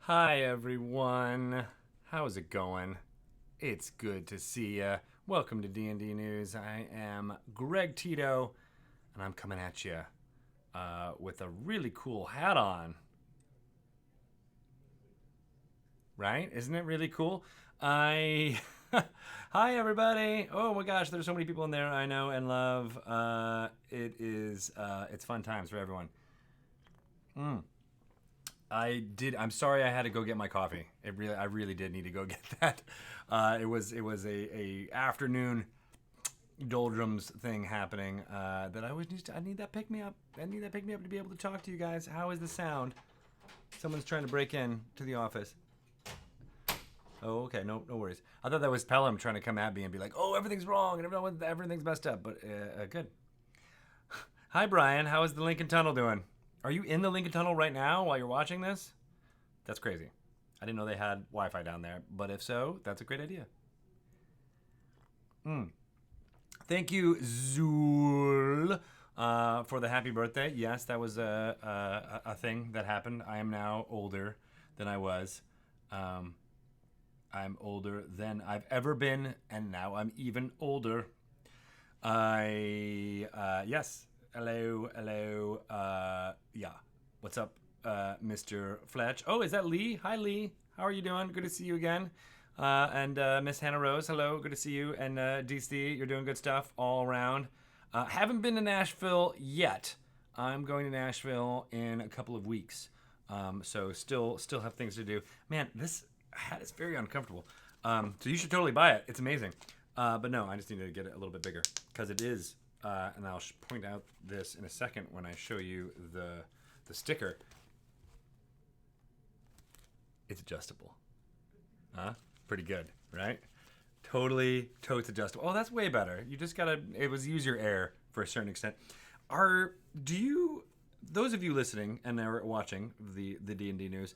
Hi, everyone. How's it going? It's good to see ya. Welcome to D&D News. I am Greg Tito, and I'm coming at you with a really cool hat on. Right? Isn't it really cool? I. Hi, everybody. Oh my gosh, there's so many people in there I know and love. It's fun times for everyone. I'm sorry I had to go get my coffee. I really did need to go get that. It was a afternoon doldrums thing happening that I always I need that pick me up. I need that pick me up to be able to talk to you guys. How is the sound? Someone's trying to break in to the office. Oh, okay. No worries. I thought that was Pelham trying to come at me and be like, "Oh, everything's wrong and everything's messed up." But good. Hi, Brian. How is the Lincoln Tunnel doing? Are you in the Lincoln Tunnel right now while you're watching this? That's crazy. I didn't know they had Wi-Fi down there, but if so, that's a great idea. Thank you, Zool, for the happy birthday. Yes, that was a thing that happened. I am now older than I was. Um, I'm older than I've ever been, and now I'm even older. Yes. Hello. Yeah. What's up, Mr. Fletch? Oh, is that Lee? Hi, Lee. How are you doing? Good to see you again. And Miss Hannah Rose, hello. Good to see you. And DC, you're doing good stuff all around. Haven't been to Nashville yet. I'm going to Nashville in a couple of weeks. So still have things to do. Man, this hat is very uncomfortable. So you should totally buy it. It's amazing. But no, I just need to get it a little bit bigger because it is. And I'll point out this in a second when I show you the sticker. It's adjustable. Huh? Pretty good, right? Totally totes adjustable. Oh, that's way better. You just gotta. It was use your air for a certain extent. Do you? Those of you listening and are watching the D&D news,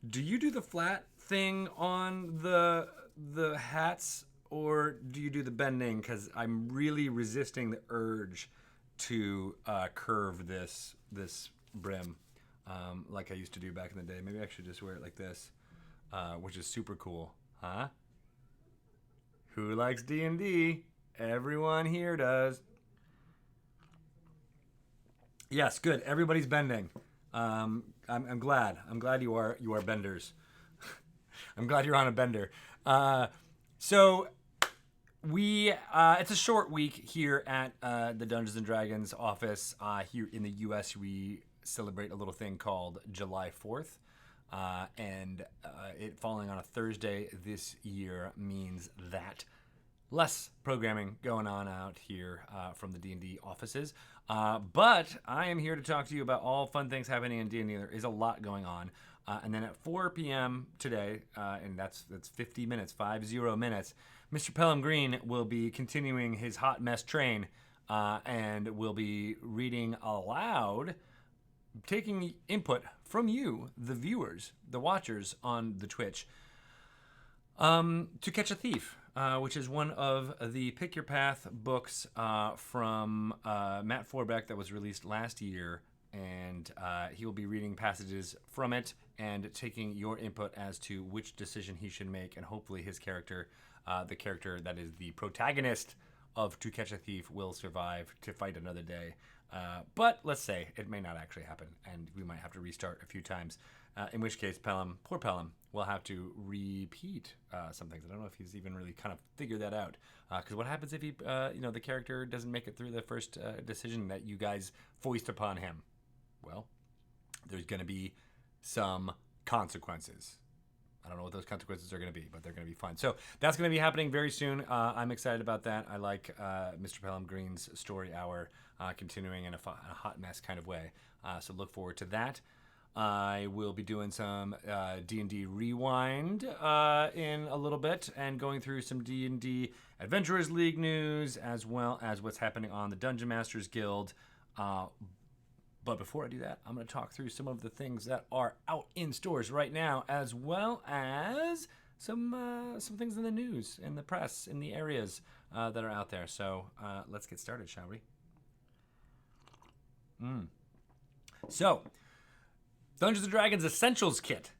do you do the flat thing on the hats, or do you do the bending? Because I'm really resisting the urge to curve this brim like I used to do back in the day. Maybe I should just wear it like this, which is super cool, huh? Who likes D&D? Everyone here does. Yes, good. Everybody's bending. I'm glad. I'm glad you are benders. I'm glad you're on a bender. So we it's a short week here at the Dungeons and Dragons office. Here in the U.S., we celebrate a little thing called July 4th. And it falling on a Thursday this year means that less programming going on out here from the D&D offices. But I am here to talk to you about all fun things happening in D&D. There is a lot going on. And then at 4 p.m. today, and that's 50 minutes, 50 minutes, Mr. Pelham Green will be continuing his hot mess train and will be reading aloud, taking input from you, the viewers, the watchers on the Twitch, To Catch a Thief, which is one of the Pick Your Path books from Matt Forbeck that was released last year. And he will be reading passages from it and taking your input as to which decision he should make. And hopefully his character, the character that is the protagonist of To Catch a Thief, will survive to fight another day. But let's say it may not actually happen, and we might have to restart a few times. In which case, poor Pelham, will have to repeat some things. I don't know if he's even really kind of figured that out. Because what happens if the character doesn't make it through the first decision that you guys foist upon him? Well, there's going to be some consequences. I don't know what those consequences are going to be, but they're going to be fun. So that's going to be happening very soon. I'm excited about that. I like Mr. Pelham Green's story hour continuing in a hot mess kind of way. So look forward to that. I will be doing some D&D Rewind in a little bit and going through some D&D Adventurers League news as well as what's happening on the Dungeon Masters Guild. But before I do that, I'm going to talk through some of the things that are out in stores right now, as well as some things in the news, in the press, in the areas that are out there. So let's get started, shall we? So, Dungeons & Dragons Essentials Kit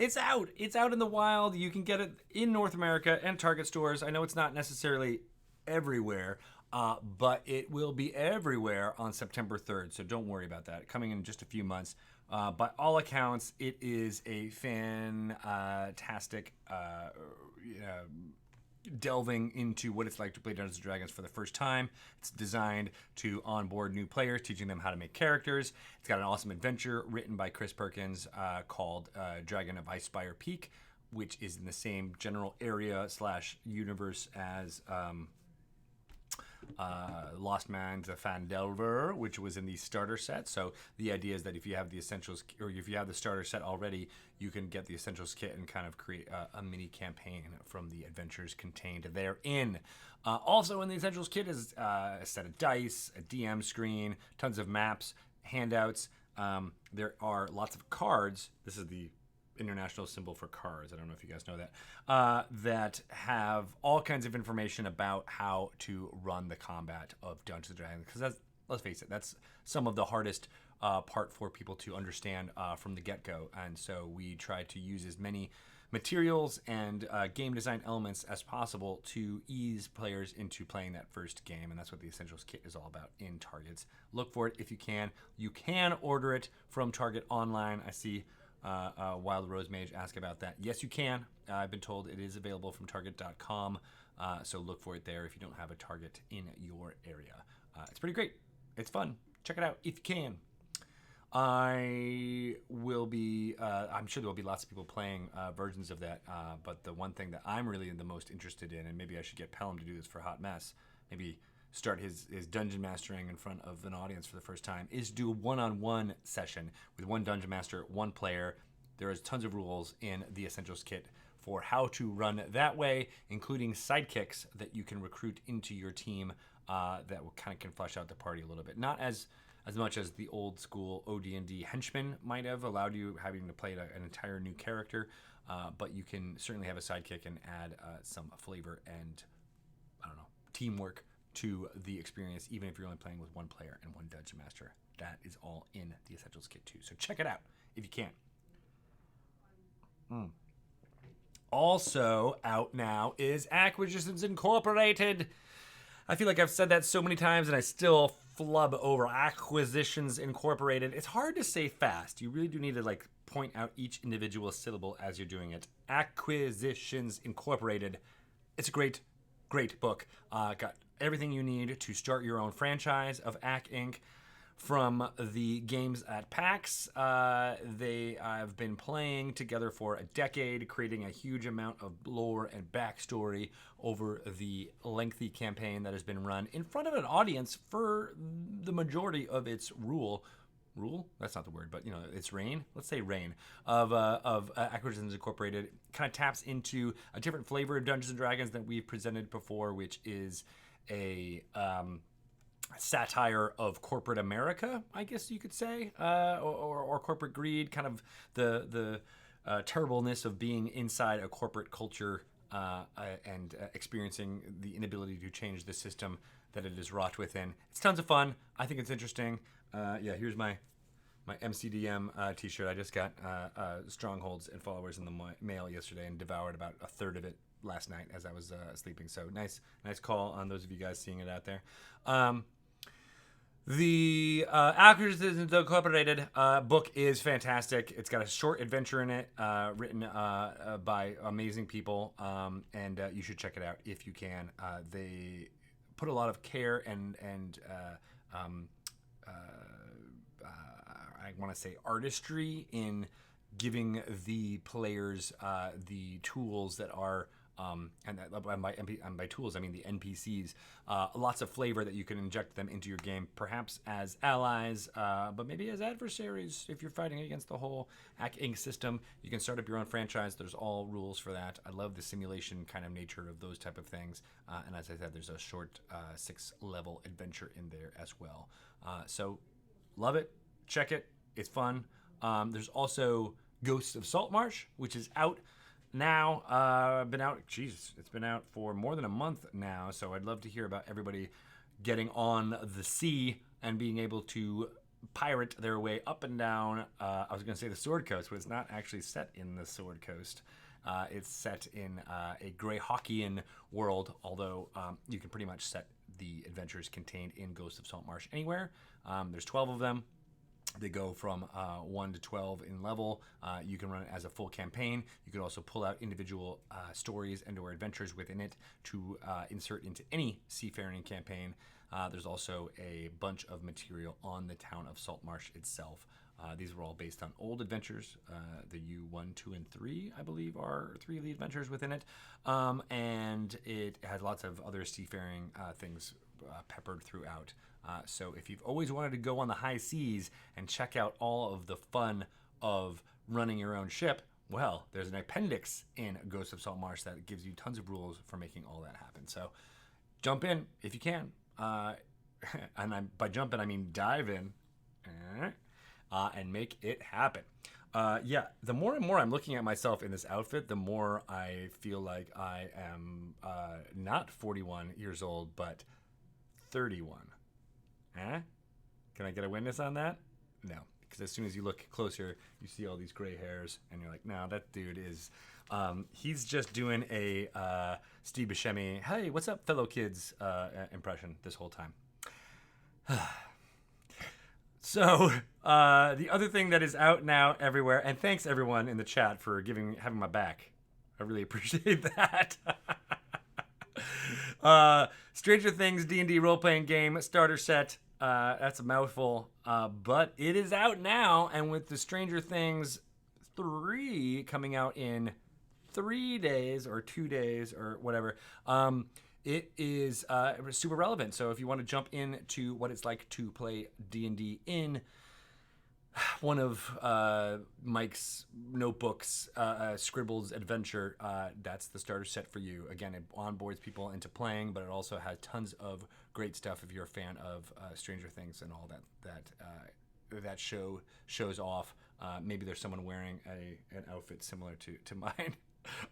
It's out. It's out in the wild. You can get it in North America and Target stores. I know it's not necessarily everywhere, but it will be everywhere on September 3rd. So don't worry about that. Coming in just a few months. By all accounts, it is a fantastic delving into what it's like to play Dungeons & Dragons for the first time. It's designed to onboard new players, teaching them how to make characters. It's got an awesome adventure written by Chris Perkins called Dragon of Icespire Peak, which is in the same general area / universe as Lost Man's a Fandelver, which was in the starter set. So the idea is that if you have the essentials, or if you have the starter set already, you can get the essentials kit and kind of create a mini campaign from the adventures contained therein. Also in the essentials kit is a set of dice, a DM screen, tons of maps, handouts. There are lots of cards. This is the international symbol for cards. I don't know if you guys know that. That have all kinds of information about how to run the combat of Dungeons & Dragons. Because let's face it, that's some of the hardest part for people to understand from the get-go. And so we try to use as many materials and game design elements as possible to ease players into playing that first game. And that's what the Essentials Kit is all about in Targets. Look for it if you can. You can order it from Target online. I see Wild Rose Mage ask about that. Yes, you can. I've been told it is available from Target.com, so look for it there if you don't have a Target in your area. It's pretty great. It's fun. Check it out if you can. I will be, I'm sure there will be lots of people playing versions of that, but the one thing that I'm really the most interested in, and maybe I should get Pelham to do this for Hot Mess, maybe start his dungeon mastering in front of an audience for the first time, is do a one-on-one session with one dungeon master, one player. There is tons of rules in the Essentials Kit for how to run that way, including sidekicks that you can recruit into your team that will kind of can flesh out the party a little bit. Not as much as the old school OD&D henchman might have allowed you having to play an entire new character, but you can certainly have a sidekick and add some flavor and, I don't know, teamwork to the experience, even if you're only playing with one player and one dungeon master. That is all in the Essentials Kit too. So check it out if you can. Also out now is Acquisitions Incorporated. I feel like I've said that so many times and I still flub over Acquisitions Incorporated. It's hard to say fast. You really do need to point out each individual syllable as you're doing it. Acquisitions Incorporated. It's a great book. Got everything you need to start your own franchise of Ac Inc. From the games at PAX. They have been playing together for a decade, creating a huge amount of lore and backstory over the lengthy campaign that has been run in front of an audience for the majority of its rule? That's not the word, but its reign. Let's say reign of Acquisitions Incorporated. Kind of taps into a different flavor of Dungeons and Dragons than we've presented before, which is a satire of corporate America, I guess you could say, or corporate greed. Kind of the terribleness of being inside a corporate culture and experiencing the inability to change the system that it is wrought within. It's tons of fun. I think it's interesting. Here's my MCDM t-shirt. I just got Strongholds and Followers in the mail yesterday and devoured about a third of it last night as I was sleeping. So nice call on those of you guys seeing it out there. The Acquisitions Incorporated book is fantastic. It's got a short adventure in it, written by amazing people, and you should check it out if you can. They put a lot of care and I want to say artistry in giving the players the tools that are and by tools I mean the NPCs, lots of flavor that you can inject them into your game, perhaps as allies, but maybe as adversaries if you're fighting against the whole Ac Inc. system. You can start up your own franchise. There's all rules for that. I love the simulation kind of nature of those type of things, and as I said, there's a short 6-level adventure in there as well. So love it. Check it. It's fun. There's also Ghosts of Saltmarsh, which is out now. It's been out for more than a month now, so I'd love to hear about everybody getting on the sea and being able to pirate their way up and down. I was going to say the Sword Coast, but it's not actually set in the Sword Coast. It's set in a Greyhawkian world, although you can pretty much set the adventures contained in Ghost of Saltmarsh anywhere. There's 12 of them. They go from 1 to 12 in level. You can run it as a full campaign. You can also pull out individual stories and or adventures within it to insert into any seafaring campaign. There's also a bunch of material on the town of Saltmarsh itself. These were all based on old adventures. The U1, 2, and 3, I believe, are 3 of the adventures within it. And it has lots of other seafaring things peppered throughout. So if you've always wanted to go on the high seas and check out all of the fun of running your own ship, well, there's an appendix in Ghost of Saltmarsh that gives you tons of rules for making all that happen. So jump in if you can. And by jump in, I mean dive in. And make it happen. Yeah, the more and more I'm looking at myself in this outfit, the more I feel like I am not 41 years old, but 31. Can I get a witness on that? No, because as soon as you look closer, you see all these gray hairs, and you're like, no, that dude is... he's just doing a Steve Buscemi, hey, what's up, fellow kids, impression this whole time. So, the other thing that is out now everywhere, and thanks everyone in the chat for having my back. I really appreciate that. Stranger Things D&D role-playing game starter set. That's a mouthful, but it is out now, and with the Stranger Things 3 coming out in 3 days or 2 days or whatever, it is super relevant. So if you want to jump into what it's like to play D&D in one of Mike's notebooks, Scribbles adventure, that's the starter set for you. Again, it onboards people into playing, but it also has tons of great stuff if you're a fan of Stranger Things and all that shows off. Maybe there's someone wearing an outfit similar to mine.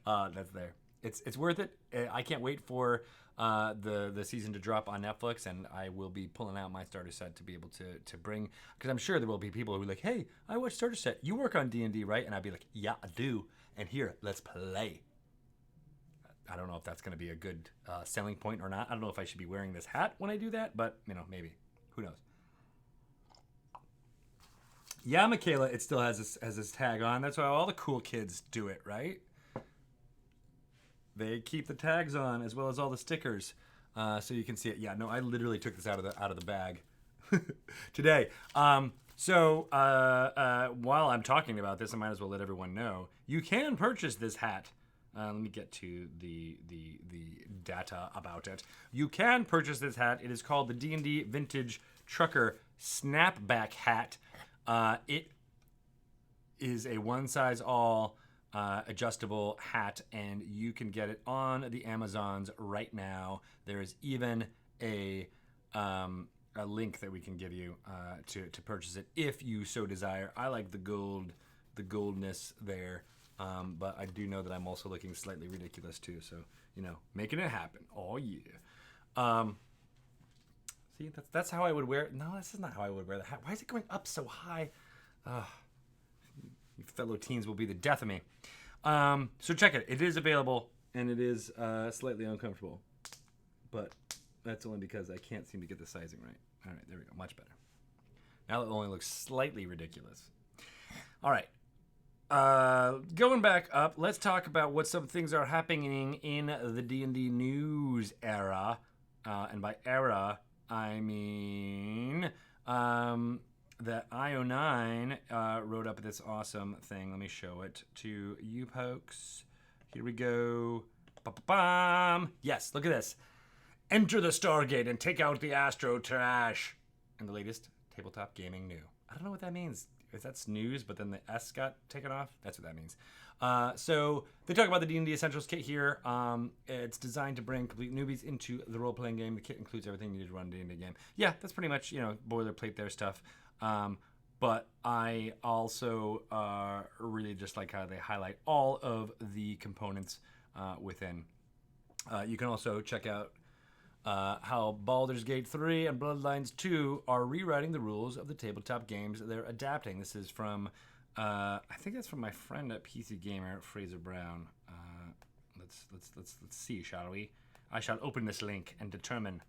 That's there. It's worth it. I can't wait for the season to drop on Netflix, and I will be pulling out my starter set to be able to bring, because I'm sure there will be people who are like, hey, I watch starter set. You work on D&D, right? And I'd be like, yeah, I do. And here, let's play. I don't know if that's going to be a good selling point or not. I don't know if I should be wearing this hat when I do that, but, maybe. Who knows? Yeah, Michaela, it still has this tag on. That's why all the cool kids do it, right? They keep the tags on as well as all the stickers, so you can see it. Yeah, no, I literally took this out of the bag today. So while I'm talking about this, I might as well let everyone know you can purchase this hat. Let me get to the data about it. You can purchase this hat. It is called the D&D Vintage Trucker Snapback Hat. It is a one-size-all adjustable hat, and you can get it on the Amazons right now. There is even a link that we can give you to purchase it if you so desire. I like the goldness there, but I do know that I'm also looking slightly ridiculous too. So making it happen all year. See, that's how I would wear it. No, this is not how I would wear the hat. Why is it going up so high? You fellow teens will be the death of me. So check it. It is available, and it is slightly uncomfortable. But that's only because I can't seem to get the sizing right. All right, there we go. Much better. Now it only looks slightly ridiculous. All right. Going back up, let's talk about what some things are happening in the D&D news era. And by era, I mean... that IO9 wrote up this awesome thing. Let me show it to you folks. Here we go. Ba-ba-bam. Yes, look at this. Enter the Stargate and take out the Astro Trash. And the latest Tabletop Gaming new. I don't know what that means. If that's news, but then the S got taken off. That's what that means. So they talk about the D&D Essentials kit here. It's designed to bring complete newbies into the role-playing game. The kit includes everything you need to run a D&D game. Yeah, that's pretty much, boilerplate there stuff. But I also really just like how they highlight all of the components within. You can also check out how Baldur's Gate 3 and Bloodlines 2 are rewriting the rules of the tabletop games they're adapting. This is from, I think that's from my friend at PC Gamer, Fraser Brown. Let's see, shall we? I shall open this link and determine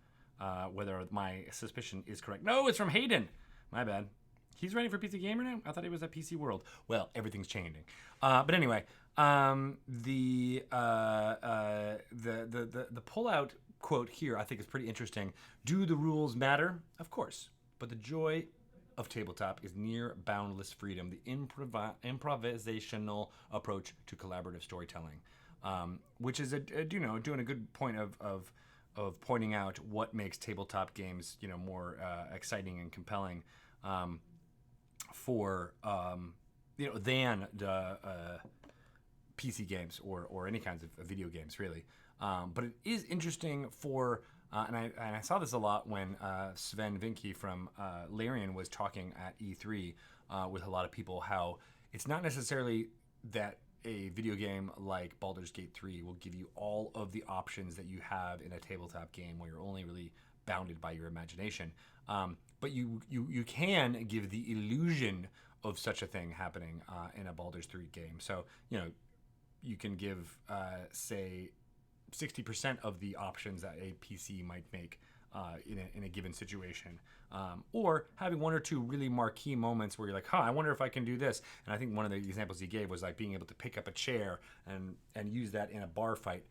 whether my suspicion is correct. No, it's from Hayden. My bad. He's writing for PC Gamer now? I thought he was at PC World. Well, everything's changing. But anyway, the pullout quote here I think is pretty interesting. Do the rules matter? Of course. But the joy of tabletop is near boundless freedom, the improvisational approach to collaborative storytelling, which is doing a good point of pointing out what makes tabletop games more exciting and compelling for than the PC games or any kinds of video games really. But it is interesting for and I saw this a lot when Sven Vinke from Larian was talking at E3 with a lot of people, how it's not necessarily that a video game like Baldur's Gate 3 will give you all of the options that you have in a tabletop game where you're only really bounded by your imagination. But you can give the illusion of such a thing happening in a Baldur's 3 game. So, you can give, say, 60% of the options that a PC might make in a given situation. Or having one or two really marquee moments where you're like, I wonder if I can do this. And I think one of the examples he gave was like being able to pick up a chair and use that in a bar fight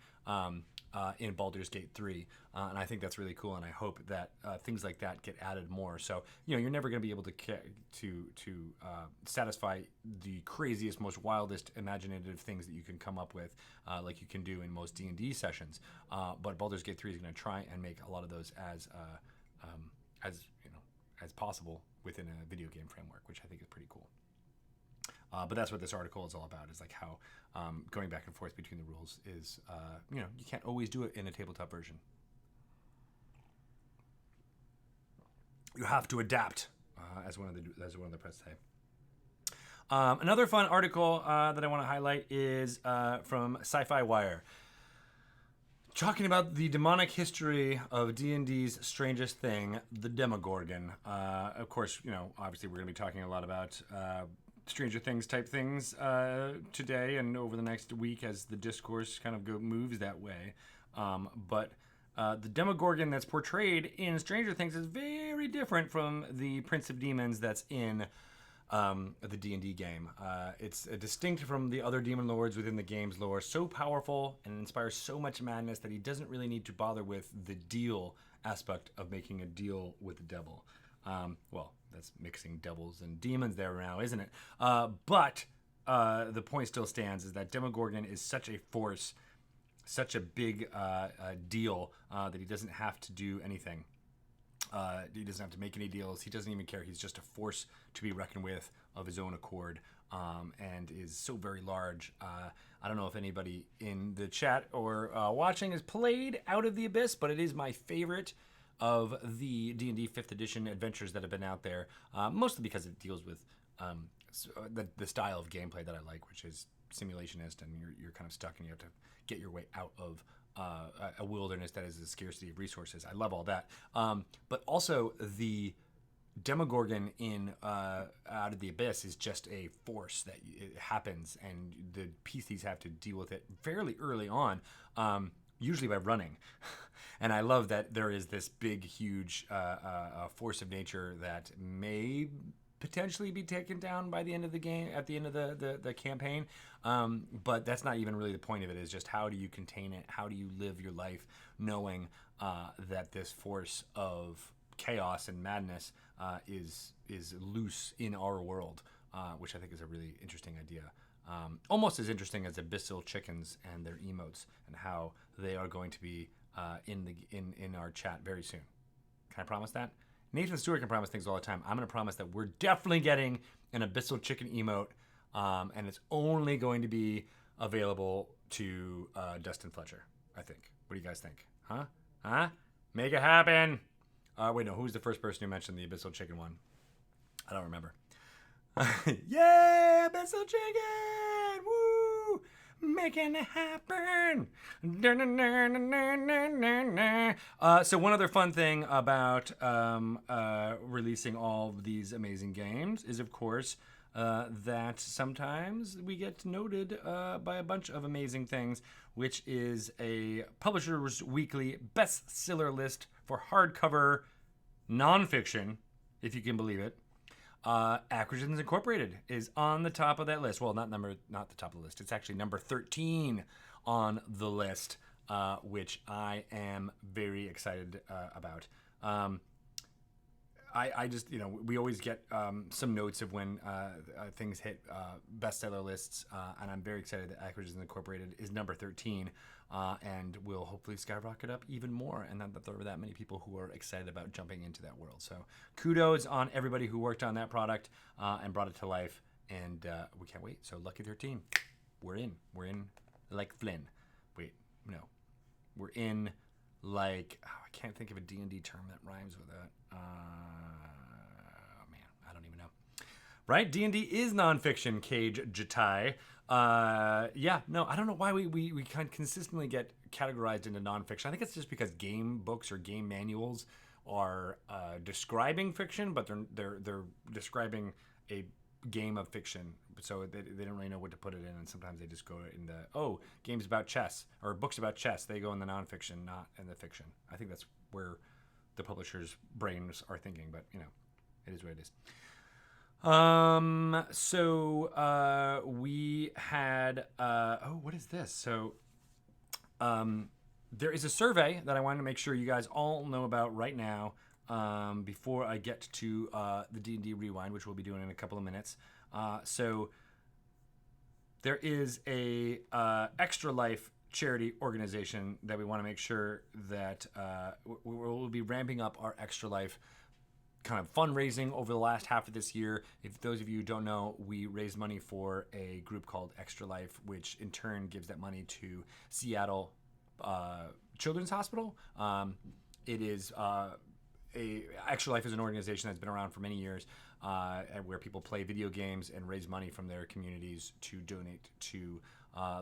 in Baldur's Gate 3. And I think that's really cool, and I hope that things like that get added more. So, you're never going to be able to satisfy the craziest, most wildest imaginative things that you can come up with, like you can do in most D&D sessions. But Baldur's Gate 3 is going to try and make a lot of those as possible within a video game framework, which I think is pretty cool. But that's what this article is all about, is like how going back and forth between the rules is, you can't always do it in a tabletop version. You have to adapt, as one of the press say. Another fun article that I want to highlight is from Sci-Fi Wire, talking about the demonic history of D&D's strangest thing, the Demogorgon. Of course, obviously we're going to be talking a lot about Stranger Things type things today and over the next week as the discourse kind of moves that way. But the Demogorgon that's portrayed in Stranger Things is very different from the Prince of Demons that's in the D&D game. It's distinct from the other demon lords within the game's lore, so powerful and inspires so much madness that he doesn't really need to bother with the deal aspect of making a deal with the devil. Well, that's mixing devils and demons there now, isn't it? But the point still stands, is that Demogorgon is such a force, such a big deal that he doesn't have to do anything. He doesn't have to make any deals. He doesn't even care. He's just a force to be reckoned with of his own accord, and is so very large. I don't know if anybody in the chat or watching has played Out of the Abyss, but it is my favorite of the D&D 5th edition adventures that have been out there, mostly because it deals with the style of gameplay that I like, which is simulationist, and you're kind of stuck and you have to get your way out of a wilderness that is a scarcity of resources. I love all that. But also the Demogorgon in Out of the Abyss is just a force that it happens, and the PCs have to deal with it fairly early on, usually by running. And I love that there is this big, huge force of nature that may potentially be taken down by the end of the game, at the end of the campaign. But that's not even really the point of it. Is just how do you contain it? How do you live your life knowing that this force of chaos and madness is loose in our world, which I think is a really interesting idea. Almost as interesting as abyssal chickens and their emotes, and how they are going to be in our chat very soon. Can I promise that? Nathan Stewart can promise things all the time. I'm going to promise that we're definitely getting an abyssal chicken emote, and it's only going to be available to Dustin Fletcher, I think. What do you guys think? Huh? Make it happen. Wait, no. Who's the first person who mentioned the abyssal chicken one? I don't remember. Yeah, abyssal chicken! Woo! Make making it happen. So one other fun thing about releasing all of these amazing games is, of course, that sometimes we get noted by a bunch of amazing things, which is a Publisher's Weekly bestseller list for hardcover nonfiction, if you can believe it. Acquisitions Incorporated is on the top of that list. Well, not the top of the list. It's actually number 13 on the list, which I am very excited about. I just, we always get some notes of when things hit bestseller lists, and I'm very excited that Acquisitions Incorporated is number 13, and will hopefully skyrocket up even more, and that there are that many people who are excited about jumping into that world. So kudos on everybody who worked on that product and brought it to life, and we can't wait. So Lucky 13, we're in like Flynn. Wait, no. We're in like, I can't think of a D&D term that rhymes with that. Man, I don't even know. Right? D&D is nonfiction, Cage Jatai. Yeah, no, I don't know why we kind of consistently get categorized into nonfiction. I think it's just because game books or game manuals are describing fiction, but they're describing a game of fiction, so they don't really know what to put it in, and sometimes they just go in the games about chess or books about chess. They go in the nonfiction, not in the fiction. I think that's where the publishers' brains are thinking, but it is what it is. So we had what is this? So there is a survey that I wanted to make sure you guys all know about right now, before I get to the D&D Rewind, which we'll be doing in a couple of minutes. So there is a Extra Life charity organization that we want to make sure that we'll be ramping up our Extra Life kind of fundraising over the last half of this year. If those of you who don't know, we raised money for a group called Extra Life, which in turn gives that money to Seattle Children's Hospital. It is Extra Life is an organization that's been around for many years, where people play video games and raise money from their communities to donate to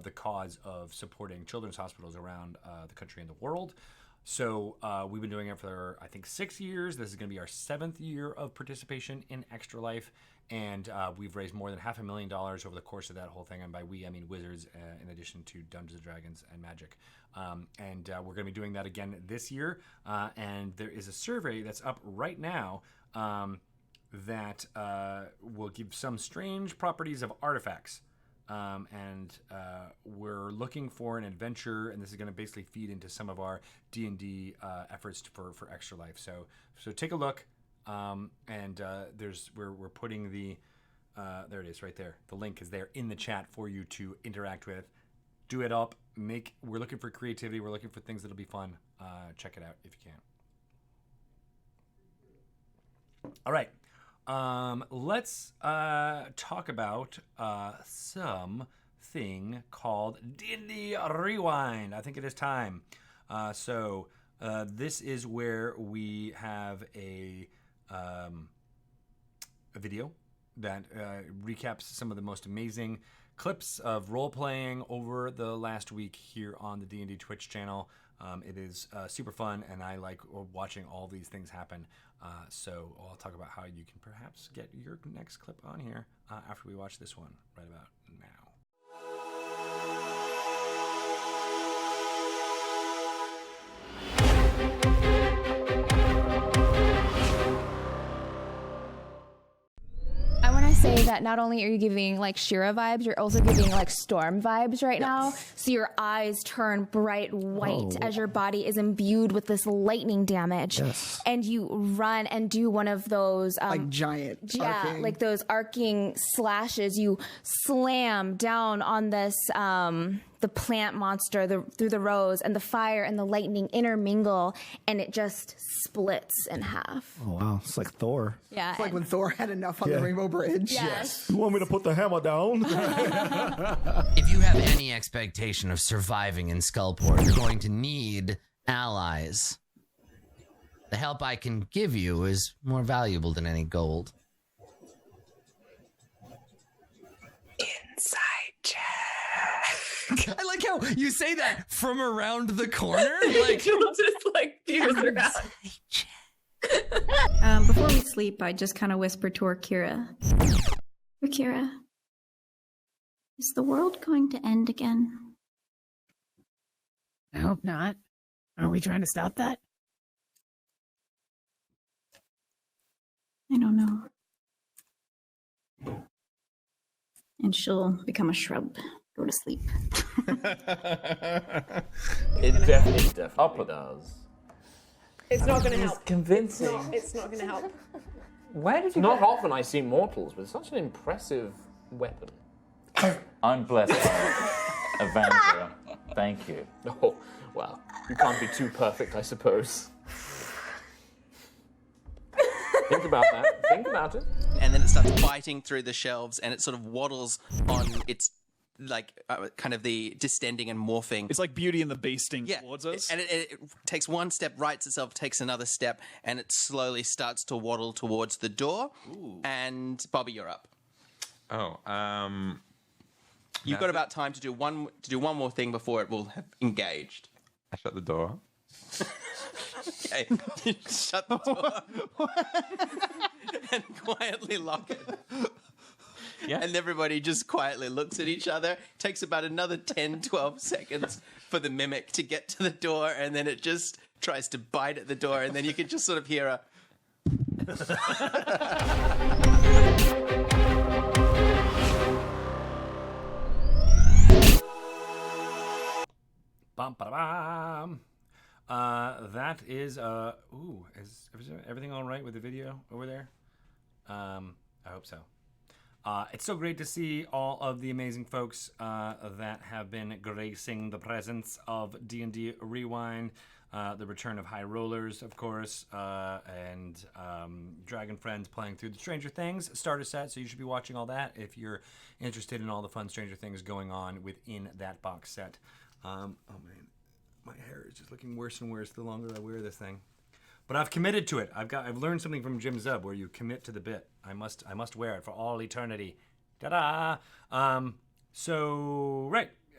the cause of supporting children's hospitals around the country and the world. So we've been doing it for, I think, 6 years. This is going to be our 7th year of participation in Extra Life, and we've raised more than $500,000 over the course of that whole thing. And by we, I mean Wizards, in addition to Dungeons & Dragons and Magic. And we're going to be doing that again this year. And there is a survey that's up right now that will give some strange properties of artifacts. And we're looking for an adventure, and this is going to basically feed into some of our D&D efforts for Extra Life. So take a look, and we're putting the there it is right there. The link is there in the chat for you to interact with. Do it up. We're looking for creativity. We're looking for things that'll be fun. Check it out if you can. All right. Let's talk about something called D&D Rewind. I think it is time. So this is where we have a video that recaps some of the most amazing clips of role-playing over the last week here on the D&D Twitch channel. It is super fun, and I like watching all these things happen. So I'll talk about how you can perhaps get your next clip on here after we watch this one right about now. I want to say that not only are you giving like Shira vibes, you're also giving like Storm vibes right now. So your eyes turn bright white as your body is imbued with this lightning damage. Yes. And you run and do one of those like giant arcing. Like those arcing slashes. You slam down on this the plant monster through the rows, and the fire and the lightning intermingle, and it just splits in half. Oh, wow. It's like Thor. Yeah. It's like when Thor had enough on the Rainbow Bridge. Yes. You want me to put the hammer down? If you have any expectation of surviving in Skullport, you're going to need allies. The help I can give you is more valuable than any gold. Inside check. I like how you say that from around the corner. Like, She'll just like peers around. Before we sleep, I just kind of whisper to Akira. Akira, is the world going to end again? I hope not. Aren't we trying to stop that? I don't know. And she'll become a shrub, go to sleep. It definitely does. It's not going to help. Convincing. No, it's not going to help. Where did you? Not often I see mortals with such an impressive weapon. I'm blessed by Avenger. Thank you. Oh, well, you can't be too perfect, I suppose. Think about that. Think about it. And then it starts biting through the shelves, and it sort of waddles on its like kind of the distending and morphing. It's like Beauty and the Beasting towards us. And it takes one step, rights itself, takes another step, and it slowly starts to waddle towards the door. Ooh. And Bobby, you're up. Oh, you've got about time to do one more thing before it will have engaged. I shut the door. Okay, you shut the door and quietly lock it. Yeah. And everybody just quietly looks at each other. Takes about another 10, 12 seconds for the mimic to get to the door, and then it just tries to bite at the door, and then you can just sort of hear a... Bum, ba-da-bum. That is, is everything all right with the video over there? I hope so. It's so great to see all of the amazing folks that have been gracing the presence of D&D Rewind, the return of High Rollers, of course, and Dragon Friends playing through the Stranger Things starter set, so you should be watching all that if you're interested in all the fun Stranger Things going on within that box set. Oh man, my hair is just looking worse and worse the longer I wear this thing. But I've committed to it. I've learned something from Jim Zub where you commit to the bit. I must wear it for all eternity. Ta-da!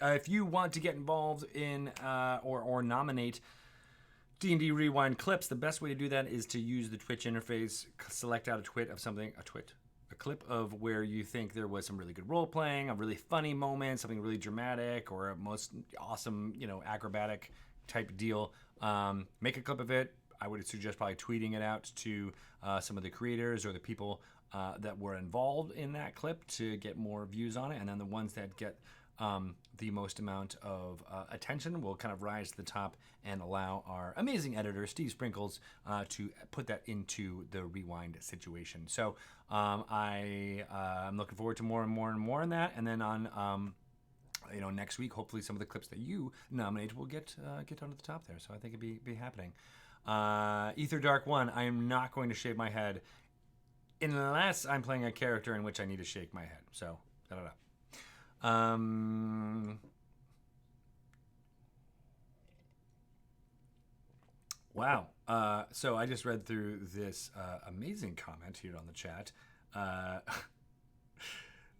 If you want to get involved in or nominate D&D Rewind clips, the best way to do that is to use the Twitch interface, select out a clip of where you think there was some really good role playing, a really funny moment, something really dramatic, or a most awesome, acrobatic type deal. Make a clip of it. I would suggest probably tweeting it out to some of the creators or the people that were involved in that clip to get more views on it. And then the ones that get the most amount of attention will kind of rise to the top and allow our amazing editor, Steve Sprinkles, to put that into the Rewind situation. So I'm looking forward to more and more and more on that. And then on next week, hopefully some of the clips that you nominate will get onto the top there. So I think it'd be happening. Ether Dark 1, I am not going to shave my head unless I'm playing a character in which I need to shake my head. So, wow. So I just read through this amazing comment here on the chat.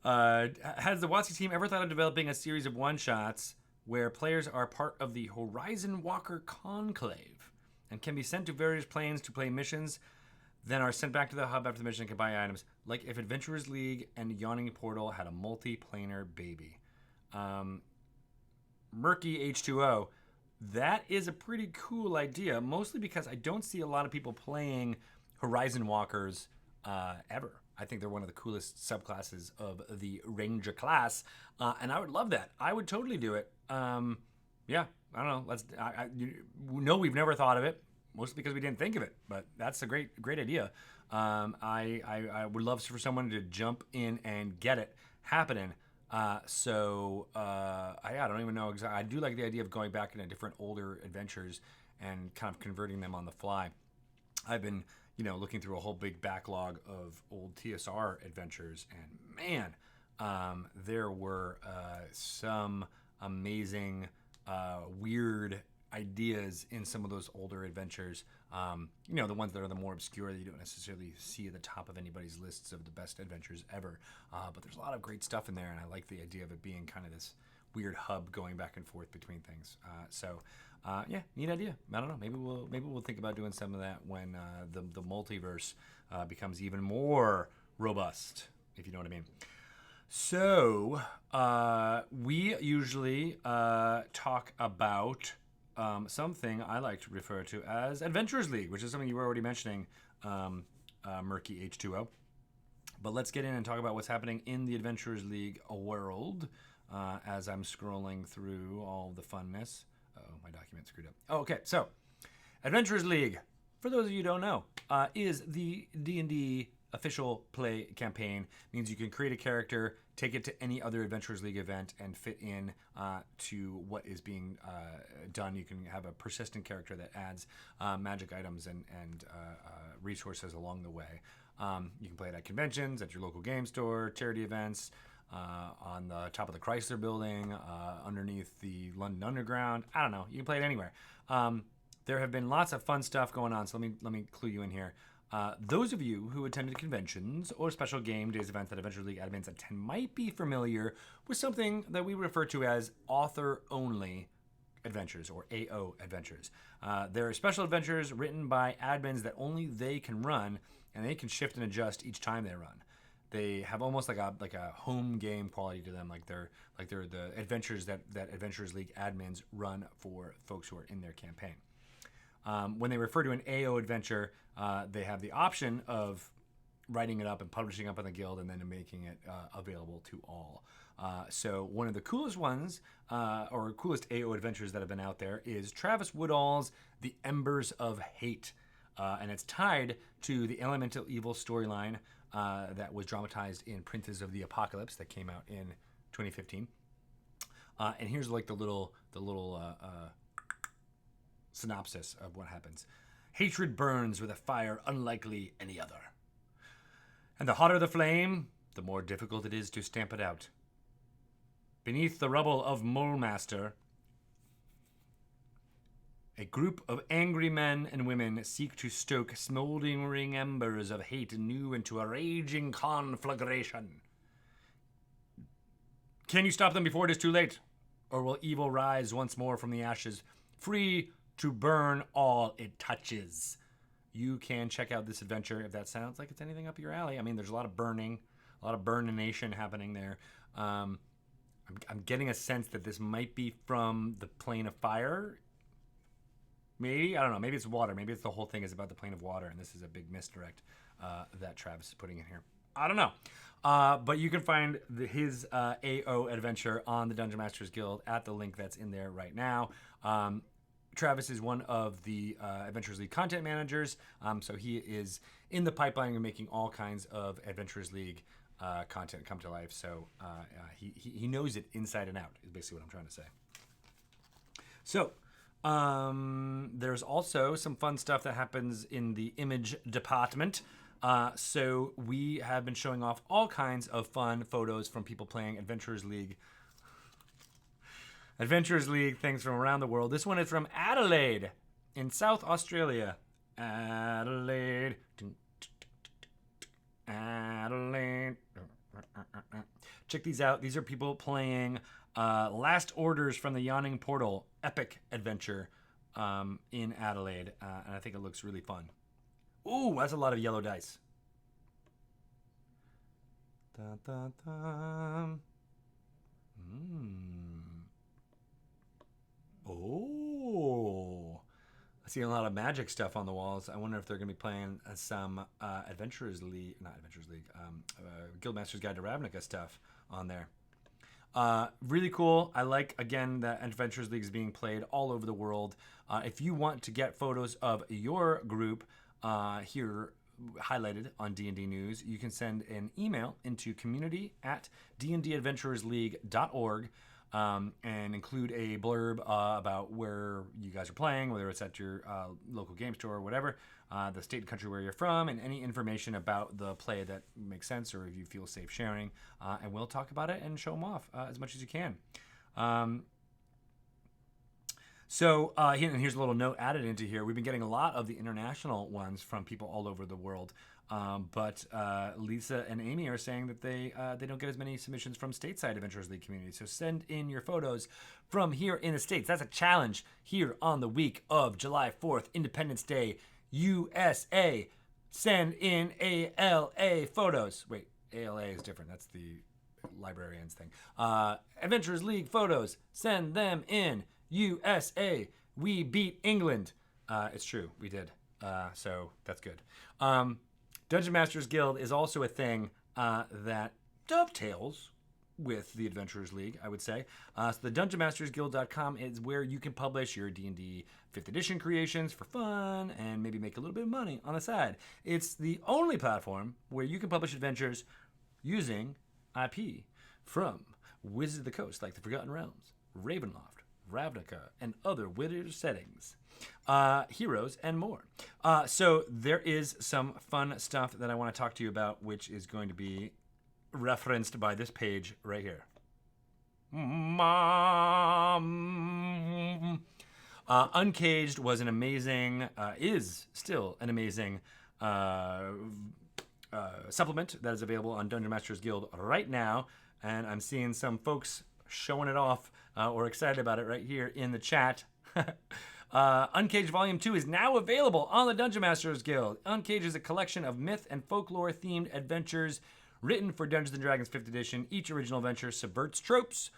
Has the WotC team ever thought of developing a series of one-shots where players are part of the Horizon Walker Conclave and can be sent to various planes to play missions, then are sent back to the hub after the mission and can buy items, like if Adventurers League and Yawning Portal had a multiplanar baby? Murky H2O, that is a pretty cool idea, mostly because I don't see a lot of people playing Horizon Walkers ever. I think they're one of the coolest subclasses of the Ranger class, and I would love that. I would totally do it. Yeah, I don't know. We've never thought of it, mostly because we didn't think of it. But that's a great idea. I would love for someone to jump in and get it happening. I don't even know exactly. I do like the idea of going back into different older adventures and kind of converting them on the fly. I've been, looking through a whole big backlog of old TSR adventures, and man, there were some amazing, weird ideas in some of those older adventures. The ones that are the more obscure that you don't necessarily see at the top of anybody's lists of the best adventures ever. But there's a lot of great stuff in there, and I like the idea of it being kind of this weird hub going back and forth between things. Yeah, neat idea. I don't know. Maybe we'll think about doing some of that when the multiverse becomes even more robust, if you know what I mean. So we usually talk about something I like to refer to as Adventurers League, which is something you were already mentioning, Murky H2O. But let's get in and talk about what's happening in the Adventurers League world as I'm scrolling through all the funness. Uh-oh, my document screwed up. Oh, okay, so Adventurers League, for those of you who don't know, is the D&D official play campaign. Means you can create a character, take it to any other Adventurers League event, and fit in to what is being done. You can have a persistent character that adds magic items and resources along the way. You can play it at conventions, at your local game store, charity events, on the top of the Chrysler building, underneath the London Underground. I don't know. You can play it anywhere. There have been lots of fun stuff going on, so let me clue you in here. Those of you who attended conventions or special game days events that Adventurers League admins attend might be familiar with something that we refer to as author-only adventures, or AO adventures. There are special adventures written by admins that only they can run, and they can shift and adjust each time they run. They have almost like a home game quality to them, like they're the adventures that Adventurers League admins run for folks who are in their campaign. When they refer to an AO adventure, they have the option of writing it up and publishing up on the guild and then making it available to all. So one of the coolest ones, or coolest AO adventures that have been out there, is Travis Woodall's The Embers of Hate. And it's tied to the Elemental Evil storyline that was dramatized in Princes of the Apocalypse that came out in 2015. And here's like the little synopsis of what happens. Hatred burns with a fire unlikely any other. And the hotter the flame, the more difficult it is to stamp it out. Beneath the rubble of Molemaster, a group of angry men and women seek to stoke smoldering embers of hate anew into a raging conflagration. Can you stop them before it is too late? Or will evil rise once more from the ashes, free to burn all it touches? You can check out this adventure if that sounds like it's anything up your alley. I mean, there's a lot of burning, a lot of burnination happening there. I'm getting a sense that this might be from the plane of fire. Maybe, I don't know, maybe it's water. Maybe it's the whole thing is about the plane of water, and this is a big misdirect that Travis is putting in here. I don't know. But you can find his AO adventure on the Dungeon Masters Guild at the link that's in there right now. Travis is one of the Adventurers League content managers, so he is in the pipeline of making all kinds of Adventurers League content come to life. So he knows it inside and out, is basically what I'm trying to say. So there's also some fun stuff that happens in the image department. So we have been showing off all kinds of fun photos from people playing Adventurers League things from around the world. This one is from Adelaide in South Australia. Adelaide. Check these out. These are people playing Last Orders from the Yawning Portal epic adventure in Adelaide. And I think it looks really fun. Ooh, that's a lot of yellow dice. Dun, dun, dun. Oh, I see a lot of magic stuff on the walls. I wonder if they're going to be playing some Guildmaster's Guide to Ravnica stuff on there. Really cool. I like, again, that Adventurers League is being played all over the world. If you want to get photos of your group here highlighted on D&D News, you can send an email into community@dndadventurersleague.org and include a blurb about where you guys are playing, whether it's at your local game store or whatever, the state and country where you're from, and any information about the play that makes sense or if you feel safe sharing, and we'll talk about it and show them off as much as you can. And here's a little note added into here. We've been getting a lot of the international ones from people all over the world. But Lisa and Amy are saying that they don't get as many submissions from stateside Adventurers League community. So send in your photos from here in the States. That's a challenge here on the week of July 4th, Independence Day, USA. Send in ALA photos. Wait, ALA is different. That's the librarians thing. Adventurers League photos. Send them in. USA. We beat England. It's true. We did. So that's good. Dungeon Masters Guild is also a thing that dovetails with the Adventurers League, I would say. So the DungeonMastersGuild.com is where you can publish your D&D 5th edition creations for fun and maybe make a little bit of money on the side. It's the only platform where you can publish adventures using IP from Wizards of the Coast, like the Forgotten Realms, Ravenloft, Ravnica, and other Wizard settings. Heroes, and more. So there is some fun stuff that I want to talk to you about, which is going to be referenced by this page right here. Uncaged was an amazing, is still an amazing supplement that is available on Dungeon Masters Guild right now. And I'm seeing some folks showing it off or excited about it right here in the chat. Uncaged Volume 2 is now available on the Dungeon Masters Guild. Uncaged is a collection of myth and folklore-themed adventures written for Dungeons & Dragons 5th edition. Each original adventure subverts tropes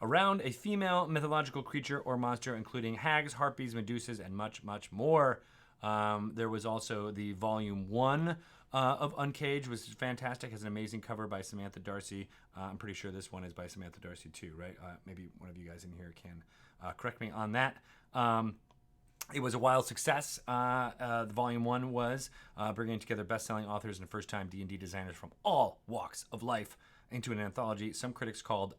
around a female mythological creature or monster, including hags, harpies, medusas, and much, much more. There was also the Volume 1 of Uncaged, which is fantastic. It has an amazing cover by Samantha Darcy. I'm pretty sure this one is by Samantha Darcy too, right? Maybe one of you guys in here can correct me on that. It was a wild success. The Volume 1 was bringing together best-selling authors and first-time D&D designers from all walks of life into an anthology some critics called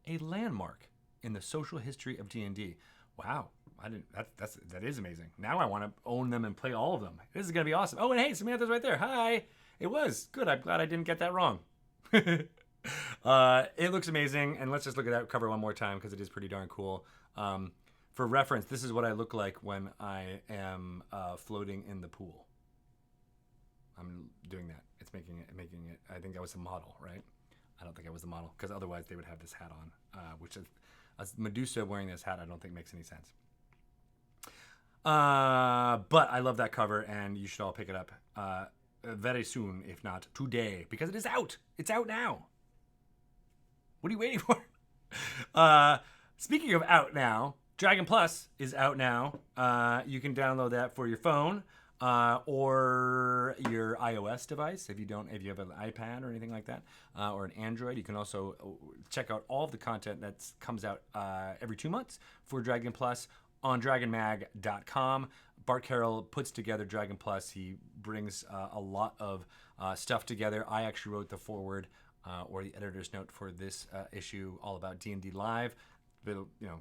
a landmark in the social history of D&D. Wow, that is amazing. Now I want to own them and play all of them. This is going to be awesome. Oh, and hey, Samantha's right there. Hi. It was. Good. I'm glad I didn't get that wrong. It looks amazing, and let's just look at that cover one more time because it is pretty darn cool. For reference, this is what I look like when I am floating in the pool. I'm doing that. It's making it. I think that was the model, right? I don't think I was the model because otherwise they would have this hat on, which is a Medusa wearing this hat. I don't think makes any sense. But I love that cover, and you should all pick it up very soon, if not today, because it is out. It's out now. What are you waiting for? Speaking of out now. Dragon Plus is out now. You can download that for your phone or your iOS device if you have an iPad or anything like that, or an Android. You can also check out all of the content that comes out every 2 months for Dragon Plus on dragonmag.com. Bart Carroll puts together Dragon Plus. He brings a lot of stuff together. I actually wrote the foreword or the editor's note for this issue all about D&D Live.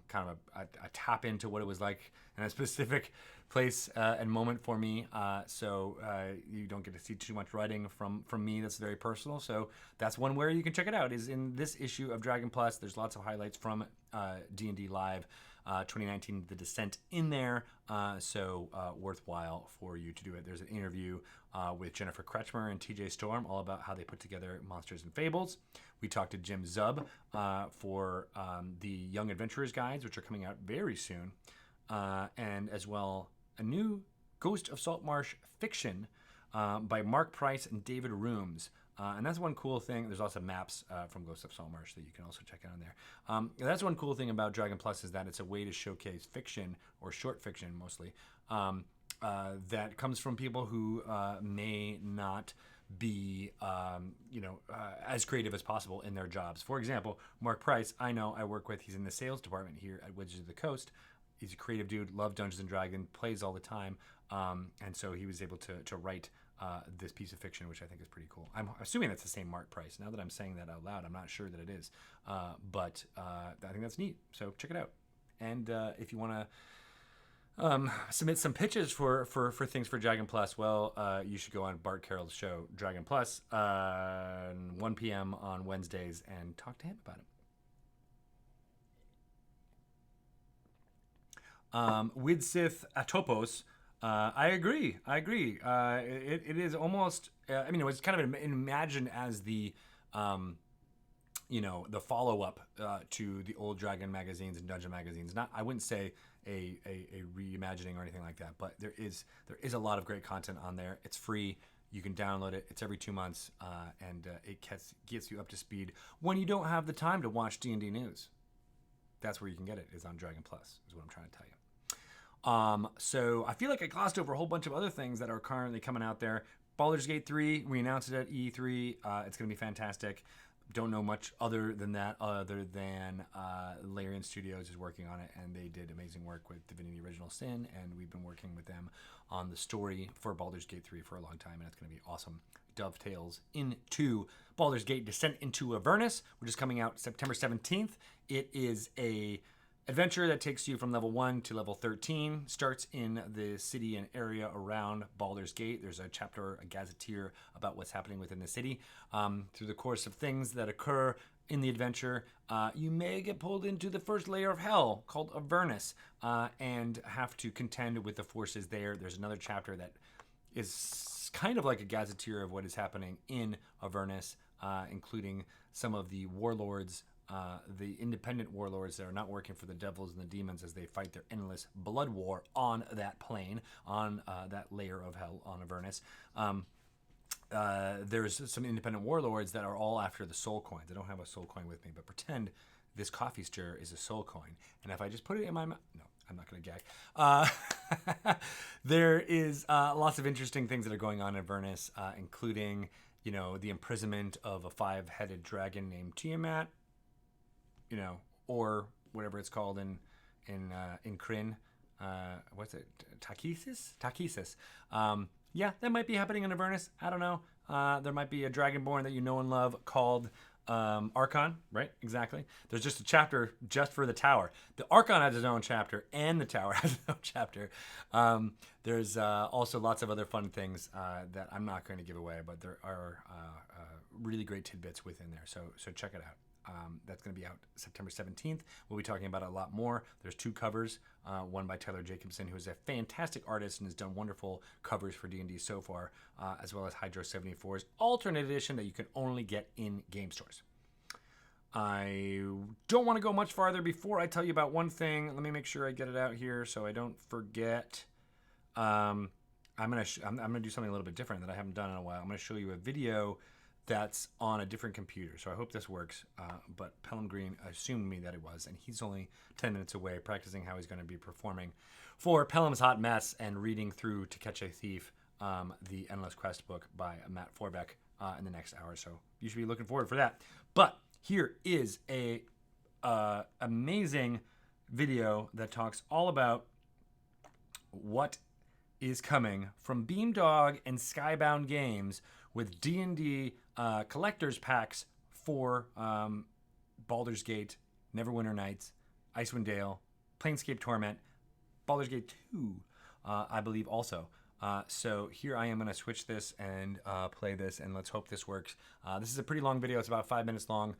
Kind of a tap into what it was like in a specific place and moment for me. So you don't get to see too much writing from me that's very personal. So that's one where you can check it out, is in this issue of Dragon Plus. There's lots of highlights from D&D Live 2019, The Descent in there. So worthwhile for you to do it. There's an interview with Jennifer Kretschmer and TJ Storm all about how they put together Monsters and Fables. We talked to Jim Zub for the Young Adventurers Guides, which are coming out very soon. And as well, a new Ghost of Saltmarsh fiction by Mark Price and David Rooms. And that's one cool thing. There's also maps from Ghost of Saltmarsh that you can also check out on there. That's one cool thing about Dragon Plus, is that it's a way to showcase fiction, or short fiction mostly, that comes from people who may not be as creative as possible in their jobs. For example, Mark Price, I work with. He's in the sales department here at Wizards of the Coast. He's a creative dude, loves Dungeons and Dragons, plays all the time, and so he was able to write this piece of fiction, which I think is pretty cool. I'm assuming that's the same Mark Price. Now that I'm saying that out loud, I'm not sure that it is, but I think that's neat. So check it out. And if you want to submit some pitches for things for Dragon Plus, well, you should go on Bart Carroll's show, Dragon Plus, 1 p.m. on Wednesdays, and talk to him about it. Widsith Atopos I agree. It is almost. I mean, it was kind of imagined as the, the follow-up to the old Dragon magazines and Dungeon magazines. I wouldn't say a reimagining or anything like that, but there is a lot of great content on there. It's free. You can download it. It's every 2 months, and it gets you up to speed when you don't have the time to watch D&D news. That's where you can get it. Is on Dragon Plus. Is what I'm trying to tell you. So I feel like I glossed over a whole bunch of other things that are currently coming out there. Baldur's Gate 3, we announced it at E3. It's going to be fantastic. Don't know much other than that, other than Larian Studios is working on it, and they did amazing work with Divinity Original Sin, and we've been working with them on the story for Baldur's Gate 3 for a long time, and it's going to be awesome. Dovetails into Baldur's Gate Descent into Avernus, which is coming out September 17th. It is a adventure that takes you from level 1 to level 13, starts in the city and area around Baldur's Gate. There's a chapter, a gazetteer, about what's happening within the city. Through the course of things that occur in the adventure, you may get pulled into the first layer of hell, called Avernus, and have to contend with the forces there. There's another chapter that is kind of like a gazetteer of what is happening in Avernus, including some of the warlords, the independent warlords that are not working for the devils and the demons as they fight their endless blood war on that plane, on that layer of hell on Avernus. There's some independent warlords that are all after the soul coins. I don't have a soul coin with me, but pretend this coffee stirrer is a soul coin. And if I just put it in my mouth, no, I'm not going to gag. There is lots of interesting things that are going on in Avernus, including, the imprisonment of a 5-headed dragon named Tiamat, or whatever it's called in Kryn. What's it? Takesis. Yeah, that might be happening in Avernus. I don't know. There might be a dragonborn that you know and love called Archon, right? Exactly. There's just a chapter just for the tower. The Archon has its own chapter, and the tower has its own chapter. There's also lots of other fun things that I'm not going to give away, but there are really great tidbits within there. So check it out. That's going to be out September 17th. We'll be talking about it a lot more. There's 2 covers, one by Tyler Jacobson, who is a fantastic artist and has done wonderful covers for D&D so far, as well as Hydro 74's alternate edition that you can only get in game stores. I don't want to go much farther before I tell you about one thing. Let me make sure I get it out here so I don't forget. I'm gonna do something a little bit different that I haven't done in a while. I'm gonna show you a video that's on a different computer, so I hope this works. But Pelham Green assumed me that it was, and he's only 10 minutes away practicing how he's going to be performing for Pelham's Hot Mess and reading through To Catch a Thief, the Endless Quest book by Matt Forbeck in the next hour. So you should be looking forward for that. But here is a amazing video that talks all about what is coming from Beamdog and Skybound Games with D&D collector's packs for Baldur's Gate, Neverwinter Nights, Icewind Dale, Planescape Torment, Baldur's Gate 2, I believe also. So here I am going to switch this and play this, and let's hope this works. This is a pretty long video. It's about 5 minutes long,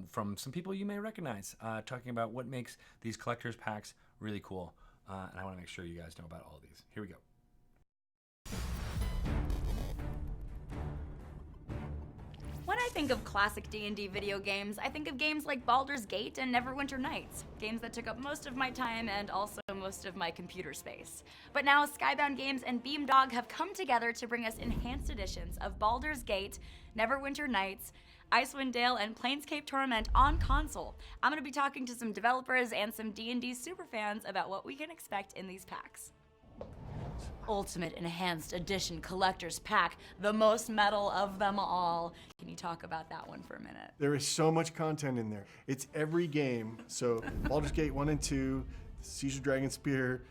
from some people you may recognize, talking about what makes these collector's packs really cool. And I want to make sure you guys know about all of these. Here we go. When I think of classic D&D video games, I think of games like Baldur's Gate and Neverwinter Nights, games that took up most of my time and also most of my computer space. But now Skybound Games and Beamdog have come together to bring us enhanced editions of Baldur's Gate, Neverwinter Nights, Icewind Dale, and Planescape Torment on console. I'm going to be talking to some developers and some D&D superfans about what we can expect in these packs. Ultimate Enhanced Edition Collector's Pack, the most metal of them all. Can you talk about that one for a minute? There is so much content in there. It's every game. So Baldur's Gate 1 and 2, Siege of Dragon Spear,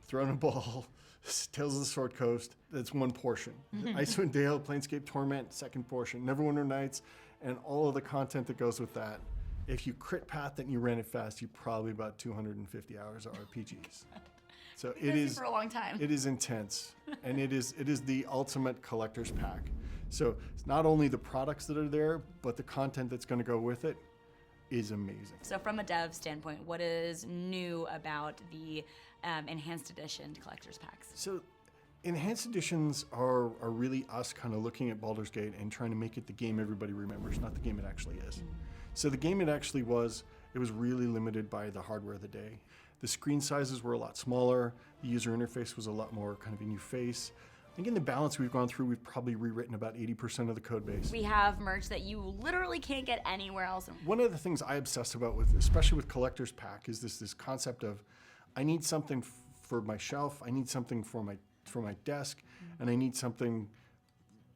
Throne of Ball, Tales of the Sword Coast. That's one portion. Icewind Dale, Planescape Torment, second portion. Neverwinter Nights, and all of the content that goes with that. If you crit path it and you ran it fast, you probably about 250 hours of RPGs. So it is for a long time. It is intense, and it is the ultimate collector's pack. So it's not only the products that are there, but the content that's going to go with it is amazing. So from a dev standpoint, what is new about the enhanced edition collector's packs? So Enhanced editions are really us kind of looking at Baldur's Gate and trying to make it the game everybody remembers, not the game it actually is. So the game it actually was, it was really limited by the hardware of the day. The screen sizes were a lot smaller. The user interface was a lot more kind of in your face. I think in the balance we've gone through, we've probably rewritten about 80% of the code base. We have merch that you literally can't get anywhere else. One of the things I obsess about with, especially with Collector's Pack, is this concept of, I need something for my shelf, I need something for my desk, and I need something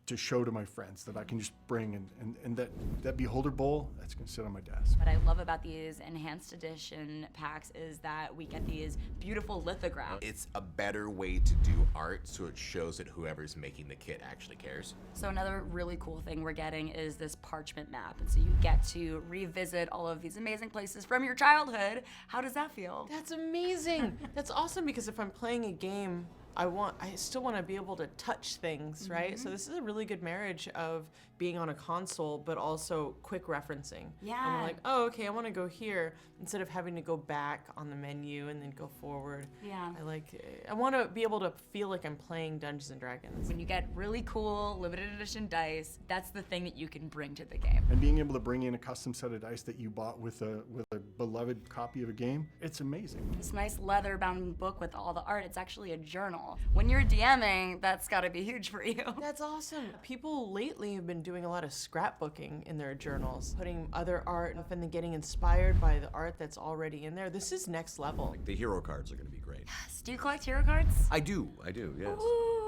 to show to my friends that I can just bring, and that beholder bowl, that's gonna sit on my desk. What I love about these enhanced edition packs is that we get these beautiful lithographs. It's a better way to do art, so it shows that whoever's making the kit actually cares. So another really cool thing we're getting is this parchment map. And so you get to revisit all of these amazing places from your childhood. How does that feel? That's amazing. That's awesome, because if I'm playing a game, I still want to be able to touch things, right? So this is a really good marriage of being on a console, but also quick referencing. Yeah. I'm like, oh, okay, I want to go here, instead of having to go back on the menu and then go forward. Yeah. I want to be able to feel like I'm playing Dungeons and Dragons. When you get really cool limited edition dice, that's the thing that you can bring to the game. And being able to bring in a custom set of dice that you bought with a beloved copy of a game, it's amazing. This nice leather-bound book with all the art, it's actually a journal. When you're DMing, that's gotta be huge for you. That's awesome. People lately have been doing a lot of scrapbooking in their journals, putting other art and then getting inspired by the art that's already in there. This is next level. Like the hero cards are going to be great. Do you collect hero cards? I do, yes.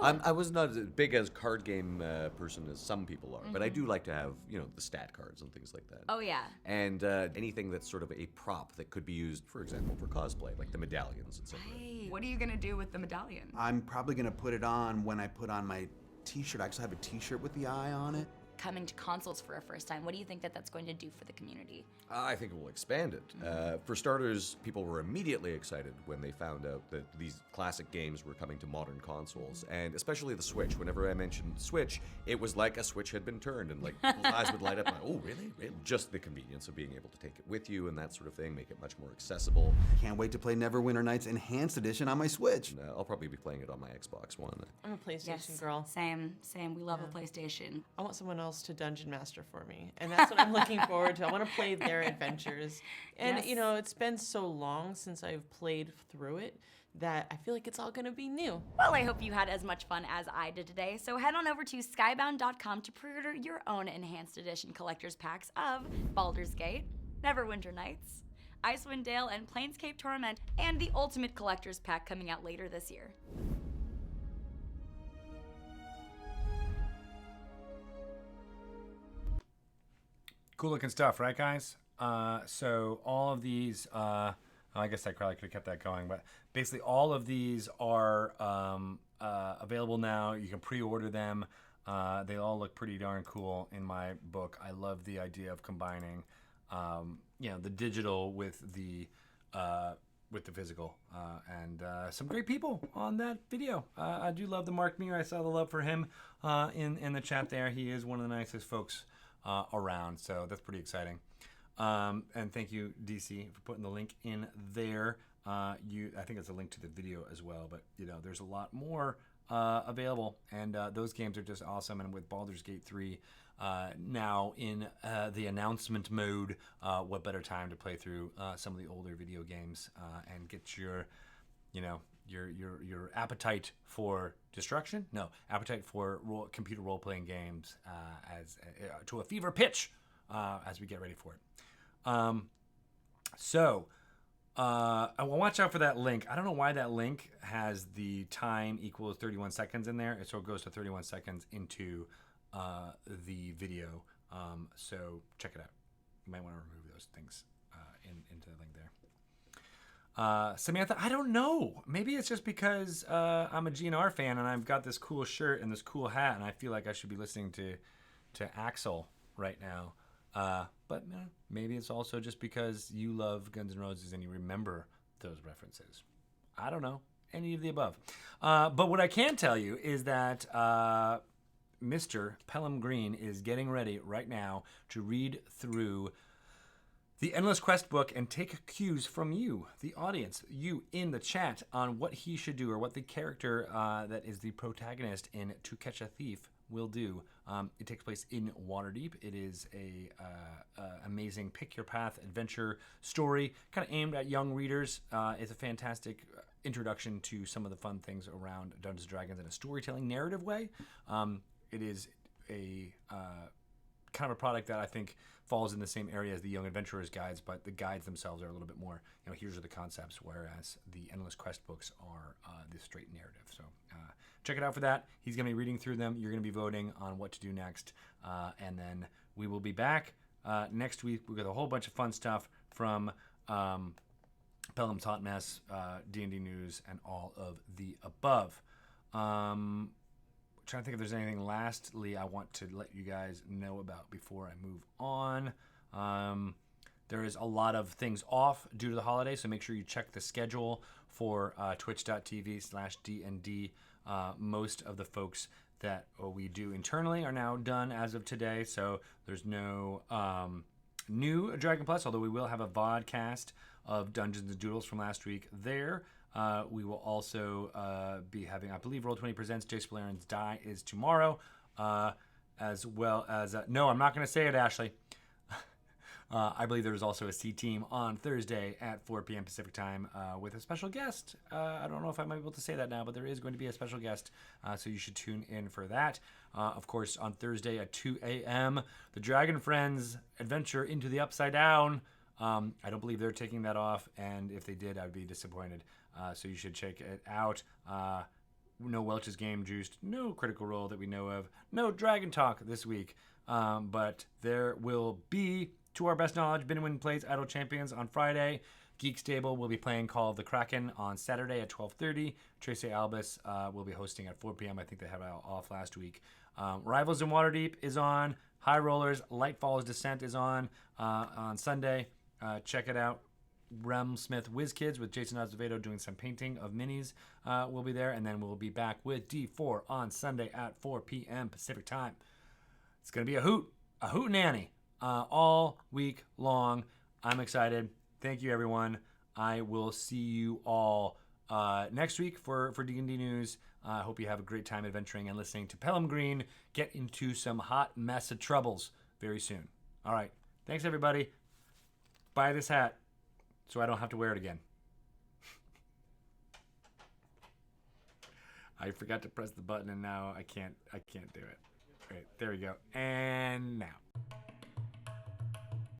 I was not as big as card game person as some people are, but I do like to have, the stat cards and things like that. Oh yeah. And anything that's sort of a prop that could be used, for example, for cosplay, like the medallions, etc. Hey, what are you gonna do with the medallion? I'm probably gonna put it on when I put on my t-shirt. I actually have a t-shirt with the eye on it. Coming to consoles for a first time, what do you think that's going to do for the community? I think it will expand it. For starters, people were immediately excited when they found out that these classic games were coming to modern consoles, and especially the Switch. Whenever I mentioned Switch, it was like a switch had been turned, and like people's eyes would light up, like, oh, really? Just the convenience of being able to take it with you and that sort of thing, make it much more accessible. Can't wait to play Neverwinter Nights Enhanced Edition on my Switch. And, I'll probably be playing it on my Xbox One. I'm a PlayStation girl. Same. We love a PlayStation. I want someone else to Dungeon Master for me, and that's what I'm looking forward to. I want to play their adventures. And it's been so long since I've played through it that I feel like it's all gonna be new. Well, I hope you had as much fun as I did today, so head on over to skybound.com to pre-order your own enhanced edition collector's packs of Baldur's Gate, Neverwinter Nights, Icewind Dale, and Planescape Torment, and the Ultimate Collector's Pack coming out later this year. Cool looking stuff, right, guys? So all of these, I guess I probably could have kept that going, but basically all of these are available now. You can pre-order them. They all look pretty darn cool in my book. I love the idea of combining, the digital with the physical, and some great people on that video. I do love the Mark Meir. I saw the love for him in the chat there. He is one of the nicest folks around, so that's pretty exciting. And thank you, DC, for putting the link in there. I think it's a link to the video as well, but there's a lot more available, and those games are just awesome. And with Baldur's Gate 3 now in the announcement mode, what better time to play through some of the older video games and get your appetite for destruction? No, appetite for computer role-playing games to a fever pitch as we get ready for it. I will watch out for that link. I don't know why that link has the time equals 31 seconds in there. So it goes to 31 seconds into the video. So check it out. You might want to remove those things into the link there. Samantha, I don't know. Maybe it's just because I'm a GNR fan and I've got this cool shirt and this cool hat, and I feel like I should be listening to Axl right now. But maybe it's also just because you love Guns N' Roses and you remember those references. I don't know. Any of the above. But what I can tell you is that Mr. Pelham Green is getting ready right now to read through the Endless Quest book and take cues from you, the audience, you in the chat, on what he should do or what the character that is the protagonist in To Catch a Thief will do. It takes place in Waterdeep. It is a amazing pick your path adventure story, kind of aimed at young readers. It's a fantastic introduction to some of the fun things around Dungeons & Dragons in a storytelling narrative way. It is a kind of a product that I think falls in the same area as the Young Adventurer's guides, but the guides themselves are a little bit more, here's are the concepts, whereas the Endless Quest books are the straight narrative. So check it out for that. He's going to be reading through them. You're going to be voting on what to do next. And then we will be back next week. We've got a whole bunch of fun stuff from Pelham's Hot Mess, D&D News, and all of the above. Trying to think if there's anything lastly I want to let you guys know about before I move on. There is a lot of things off due to the holiday, so make sure you check the schedule for twitch.tv/DND. Most of the folks that we do internally are now done as of today, so there's no new Dragon Plus, although we will have a vodcast of Dungeons and Doodles from last week there. We will also be having, I believe, Roll20 Presents Jace Belaren's Die is tomorrow, as well as... no, I'm not going to say it, Ashley. I believe there's also a C-Team on Thursday at 4 p.m. Pacific Time with a special guest. I don't know if I might be able to say that now, but there is going to be a special guest, so you should tune in for that. Of course, on Thursday at 2 a.m., the Dragon Friends Adventure into the Upside Down. I don't believe they're taking that off, and if they did, I'd be disappointed. So you should check it out. No Welch's Game Juiced, no Critical Role that we know of, no Dragon Talk this week, but there will be, to our best knowledge, Binwin Plays Idle Champions on Friday. Geek Stable will be playing Call of the Kraken on Saturday at 12:30. Tracy Albus will be hosting at 4 p.m. I think they had it off last week. Rivals in Waterdeep is on. High Rollers, Lightfall's Descent is on Sunday. Check it out. Rem Smith Whiz Kids with Jason Azevedo doing some painting of minis will be there. And then we'll be back with D4 on Sunday at 4 p.m. Pacific Time. It's going to be a hootenanny all week long. I'm excited. Thank you, everyone. I will see you all next week for D&D News. I hope you have a great time adventuring and listening to Pelham Green get into some hot mess of troubles very soon. All right. Thanks, everybody. Buy this hat so I don't have to wear it again. I forgot to press the button and now I can't do it. All right, there we go. And now.